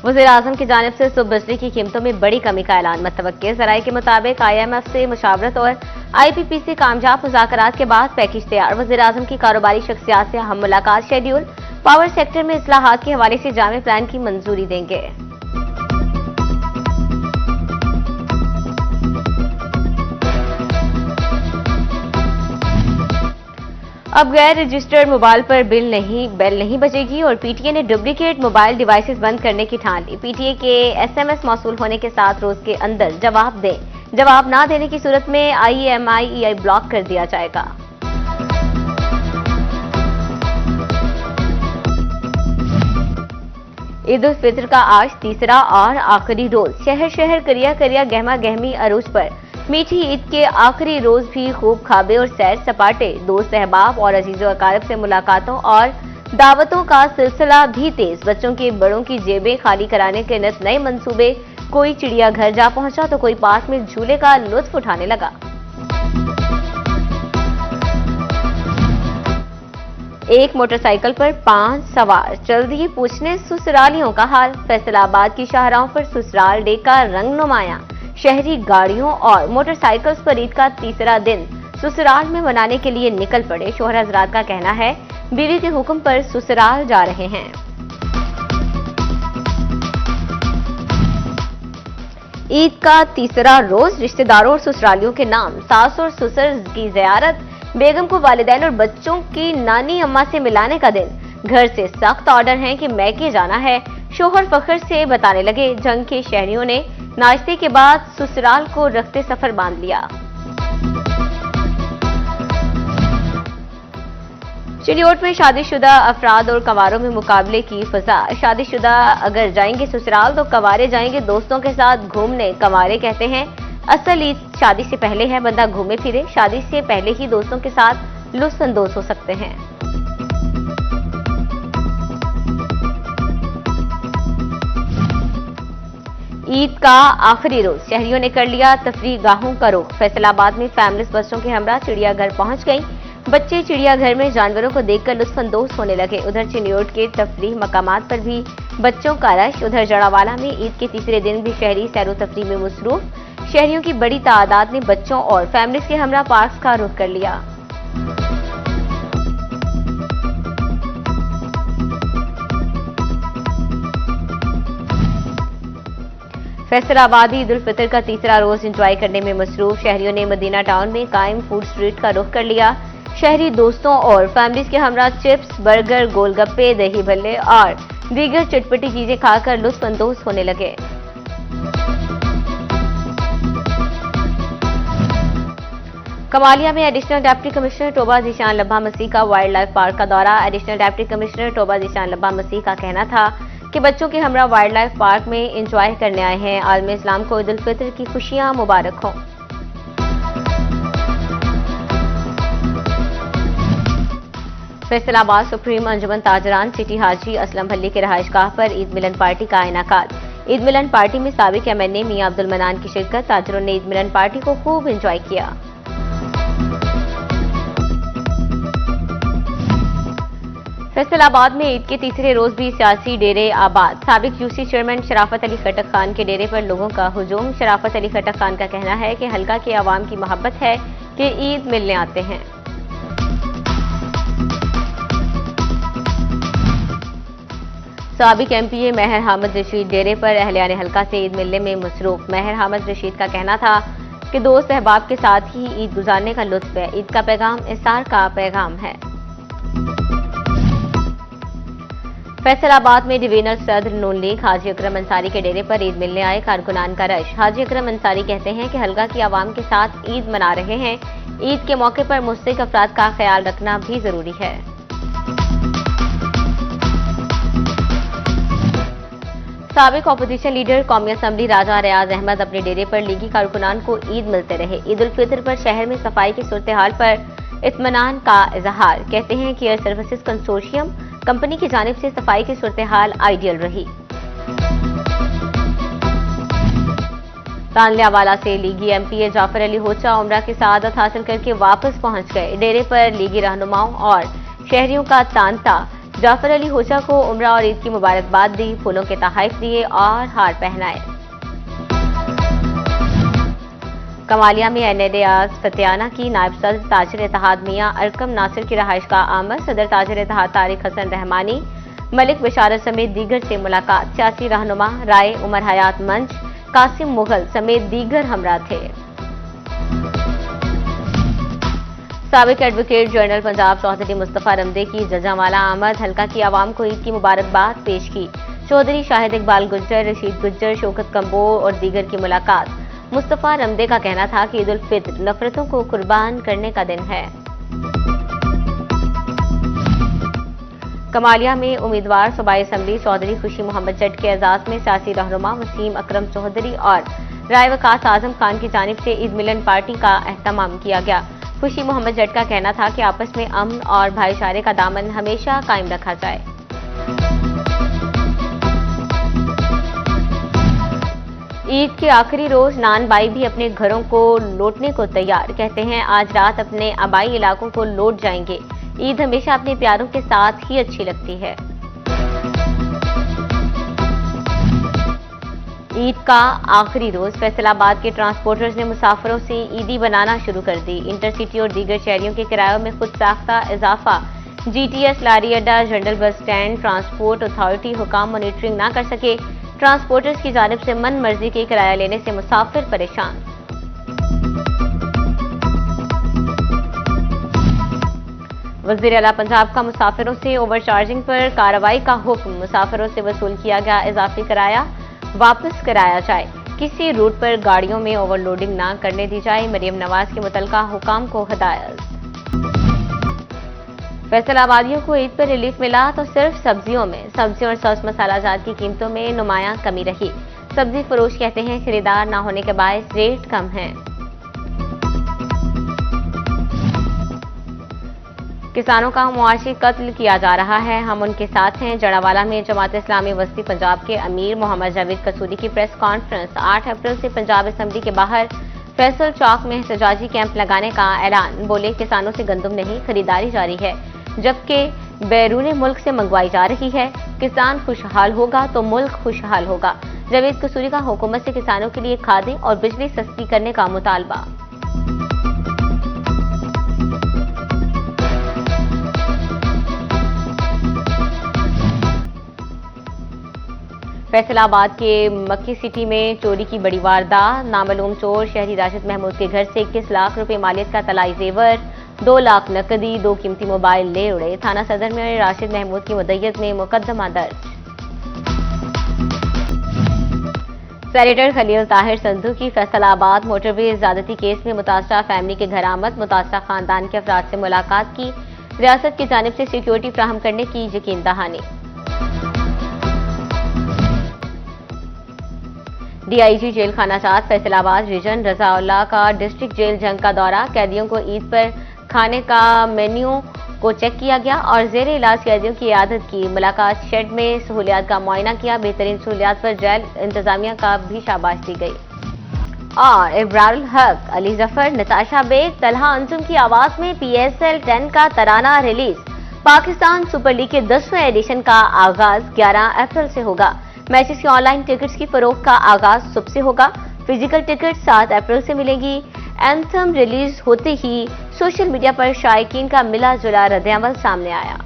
वज़ीर-ए-आज़म की जानिब से सुबह बिजली की कीमतों में बड़ी कमी का ऐलान मुतवक्किल। ज़राए के मुताबिक IMF से मुशावरत और IPP से कामयाब मुज़ाकरात के बाद पैकेज तैयार। वज़ीर-ए-आज़म की कारोबारी शख्सियात से अहम मुलाकात शेड्यूल। पावर सेक्टर में इस्लाहात के हवाले से जामे प्लान की मंजूरी देंगे। अब गैर रजिस्टर्ड मोबाइल पर बेल नहीं बजेगी और PTA ने डुप्लीकेट मोबाइल डिवाइसेस बंद करने की ठान ली। PTA के SMS मौसूल होने के 7 रोज के अंदर जवाब दें। जवाब ना देने की सूरत में IMEI ब्लॉक कर दिया जाएगा। ईद उल फित्र का आज तीसरा और आखिरी रोज। शहर शहर करिया करिया गहमा गहमी अरूज पर मीठी ईद के आखिरी रोज भी खूब खाबे और सैर सपाटे। दोस्त अहबाब और अजीजों अकारब से मुलाकातों और दावतों का सिलसिला भी तेज। बच्चों के बड़ों की जेबें खाली कराने के नित नए मंसूबे। कोई चिड़ियाघर जा पहुंचा तो कोई पास में झूले का लुत्फ उठाने लगा। एक मोटरसाइकिल पर 5 सवार चल दिए पूछने ससुरालियों का हाल। फैसलाबाद की शाहराहों पर ससुराल डे का रंग नुमाया। शहरी गाड़ियों और मोटरसाइकिल्स पर ईद का तीसरा दिन ससुराल में मनाने के लिए निकल पड़े। शोहर हजरात का कहना है बीवी के हुक्म पर ससुराल जा रहे हैं। ईद का तीसरा रोज रिश्तेदारों और ससुरालियों के नाम सास और ससुर की जियारत। बेगम को वालिदैन और बच्चों की नानी अम्मा से मिलाने का दिन। घर से सख्त ऑर्डर है कि मैके जाना है। शोहर फख्र से बताने लगे। जंग के शहरियों ने नाश्ते के बाद ससुराल को रखते सफर बांध लिया। चिलियोट में शादीशुदा अफराद और कंवारों में मुकाबले की फजा। शादीशुदा अगर जाएंगे ससुराल तो कंवारे जाएंगे दोस्तों के साथ घूमने। कंवारे कहते हैं असल ईद शादी से पहले है, बंदा घूमे फिरे। शादी से पहले ही दोस्तों के साथ लुत्फ अंदोज हो सकते हैं। ईद का आखिरी रोज शहरियों ने कर लिया तफरीह गाहों का रुख। फैसलाबाद में फैमिलीज बच्चों के हमरा चिड़ियाघर पहुंच गई। बच्चे चिड़ियाघर में जानवरों को देखकर लुत्फानंदोज होने लगे। उधर चिन्योट के तफरीह मकामात पर भी बच्चों का रश। उधर जड़ावाला में ईद के तीसरे दिन भी शहरी सैरो तफरीह में मसरूफ। शहरियों की बड़ी तादाद ने बच्चों और फैमिलीज के हमरा पार्क्स का रुख कर लिया। फैसलाबाद ईद उल फितर का तीसरा रोज एंजॉय करने में मसरूफ। शहरियों ने मदीना टाउन में कायम फूड स्ट्रीट का रुख कर लिया। शहरी दोस्तों और फैमिलीज के हमरा चिप्स, बर्गर, गोलगप्पे, दही भल्ले और दीगर चटपटी चीजें खाकर लुत्फ अंदोज होने लगे। कमालिया में additional deputy commissioner Toba Zeeshan Labba Masih का वाइल्ड लाइफ पार्क का दौरा। Additional deputy commissioner Toba Zeeshan Labba Masih का कहना था कि बच्चों के हमरा वाइल्ड लाइफ पार्क में एंजॉय करने आए हैं। आलम इस्लाम को ईद उल फितर की खुशियां मुबारक हों। फैसलाबाद सुप्रीम अंजुमन ताजरान सिटी हाजी असलम भल्ली के रहायशगाह पर ईद मिलन पार्टी का इनेकाद। ईद मिलन पार्टी में साबिक MNA मियां अब्दुल मनान की शिरकत। ताजरों ने ईद मिलन पार्टी को खूब एंजॉय किया। फैसलाबाद में ईद के तीसरे रोज भी सियासी डेरे आबाद। साबिक UC चेयरमैन शराफत अली खटक खान के डेरे पर लोगों का हुजूम। शराफत अली खटक खान का कहना है कि हल्का के अवाम की मोहब्बत है कि ईद मिलने आते हैं। साबिक MPA महर हामिद रशीद डेरे पर अहलियान हल्का से ईद मिलने में मसरूफ। महर हामिद रशीद का कहना था कि दोस्त अहबाब के साथ ही ईद गुजारने का लुत्फ है। ईद का पैगाम इफ्तार का पैगाम है। फैसलाबाद में डिवीजनल सदर नून लीग हाजी अकरम अंसारी के डेरे पर ईद मिलने आए कारकुनान का रश। हाजी अकरम अंसारी कहते हैं कि हल्का की आवाम के साथ ईद मना रहे हैं। ईद के मौके पर मुस्तहिक अफराद का ख्याल रखना भी जरूरी है। साबिक अपोजिशन लीडर कौमी असम्बली राजा रियाज अहमद अपने डेरे पर लीगी कारकुनान को ईद मिलते रहे। ईद उल फितर पर शहर में सफाई की सूरत हाल पर इत्मीनान का इजहार। कहते हैं कि एयर सर्विसेज कंसोर्शियम कंपनी की जानिब से सफाई की सूरत हाल आइडियल रही। तानलियावाला से लीगी MPA जाफर अली होचा उम्रा की सआदत हासिल करके वापस पहुंच गए। डेरे पर लीगी रहनुमाओं और शहरियों का तांता। जाफर अली होजा को उम्रा और ईद की मुबारकबाद दी, फूलों के तोहफे दिए और हार पहनाए। कमालिया में NADAS फतियाना की नायब सदर ताजिर इत्तेहाद मियां अरकम नासिर की रहायश का आमद, सदर ताजिर इत्तेहाद तारिक हसन रहमानी, मलिक बशारत समेत दीगर से मुलाकात। सियासी रहनुमा राय उमर हयात मंच, कासिम मुगल समेत दीगर हमरा थे। साबिक एडवोकेट जनरल पंजाब चौधरी मुस्तफा रमदे की जजावाला आमद, हल्का की आवाम को ईद की मुबारकबाद पेश की। चौधरी शाहिद इकबाल गुज्जर, रशीद गुज्जर, शौकत कंबोर और दीगर की मुलाकात। मुस्तफा रमदे का कहना था कि ईद उल फित्र नफरतों को कुर्बान करने का दिन है। कमालिया में उम्मीदवार सूबाई असम्बली चौधरी खुशी मोहम्मद जट के एजाज में सियासी रहनुमा वसीम अकरम चौधरी और राय वकास आजम खान की जानिब से ईद मिलन पार्टी का एहतमाम किया गया। खुशी मोहम्मद जट का कहना था कि आपस में अमन और भाईचारे का दामन हमेशा कायम रखा जाए। ईद के आखिरी रोज नान बाई भी अपने घरों को लौटने को तैयार, कहते हैं आज रात अपने आबाई इलाकों को लौट जाएंगे। ईद हमेशा अपने प्यारों के साथ ही अच्छी लगती है। ईद का आखिरी रोज फैसलाबाद के ट्रांसपोर्टर्स ने मुसाफिरों से ईदी बनाना शुरू कर दी। इंटरसिटी और दीगर शहरों के किरायों में खुद साख्ता इजाफा। GTS, लारी अड्डा, general bus stand, transport authority हुकाम मॉनिटरिंग ना कर सके। ट्रांसपोर्टर्स की जानिब से मन मर्जी के किराया लेने से मुसाफिर परेशान। वज़ीर आला पंजाब का मुसाफिरों से ओवरचार्जिंग पर कार्रवाई का हुक्म। मुसाफिरों से वसूल किया गया इजाफी किराया वापस कराया जाए। किसी रूट पर गाड़ियों में ओवरलोडिंग ना करने दी जाए। मरियम नवाज के मुतल्लिका हुकाम को हिदायत। फैसलाबादियों को ईद पर रिलीफ मिला तो सिर्फ सब्जियों में। सब्जियों और सॉस मसाला जात की कीमतों में नुमायां कमी रही। सब्जी फरोश कहते हैं खरीदार ना होने के बायस रेट कम है। किसानों का मुआशी कत्ल किया जा रहा है, हम उनके साथ हैं। जड़ावाला में जमात इस्लामी वस्ती पंजाब के अमीर मोहम्मद जावेद कसूरी की प्रेस कॉन्फ्रेंस। 8 अप्रैल से पंजाब असेंबली के बाहर फैसल चौक में एहतजाजी कैंप लगाने का ऐलान। बोले किसानों से गंदम नहीं खरीदारी जारी है, जबकि बैरून मुल्क से मंगवाई जा रही है। किसान खुशहाल होगा तो मुल्क खुशहाल होगा। जावेद कसूरी का हुकूमत से किसानों के लिए खादें और बिजली सस्ती करने का मुतालबा। फैसलाबाद के मक्की सिटी में चोरी की बड़ी वारदात। नामालूम चोर शहरी राशिद महमूद के घर से 21 लाख रुपए मालियत का तलाई जेवर, 2 लाख नकदी, 2 कीमती मोबाइल ले उड़े। थाना सदर में राशिद महमूद की मुद्दत में मुकदमा दर्ज। सेनेटर खलील ताहिर संधू की फैसलाबाद मोटरवे ज्यादती केस में मुतासरा फैमिली के घर आमद। मुतासरा खानदान के अफराद से मुलाकात की। रियासत की जानिब से सिक्योरिटी फ्राहम करने की यकीन दहानी। DIG जेल खाना जात फैसलाबाद रीजन रजाउल्लाह का डिस्ट्रिक्ट जेल जंग का दौरा। कैदियों को ईद पर खाने का मेन्यू को चेक किया गया और जेर इलाज कैदियों की इयादत की। मुलाकात शेड में सहूलियात का मुआयना किया। बेहतरीन सहूलियात पर जेल इंतजामिया का भी शाबाश दी गई। और इब्रारुल हक, अली जफर, नताशा बेग, तलहा अंजुम की आवाज में PSL 10 का तराना रिलीज। पाकिस्तान सुपर लीग के 10वें एडिशन का आगाज 11 अप्रैल से होगा। मैचेस की ऑनलाइन टिकट्स की फरोख्त का आगाज सुबह से होगा। फिजिकल टिकट 7 अप्रैल से मिलेगी। एंथम रिलीज होते ही सोशल मीडिया पर शायकीन का मिला जुला रद्द-ए-अमल सामने आया।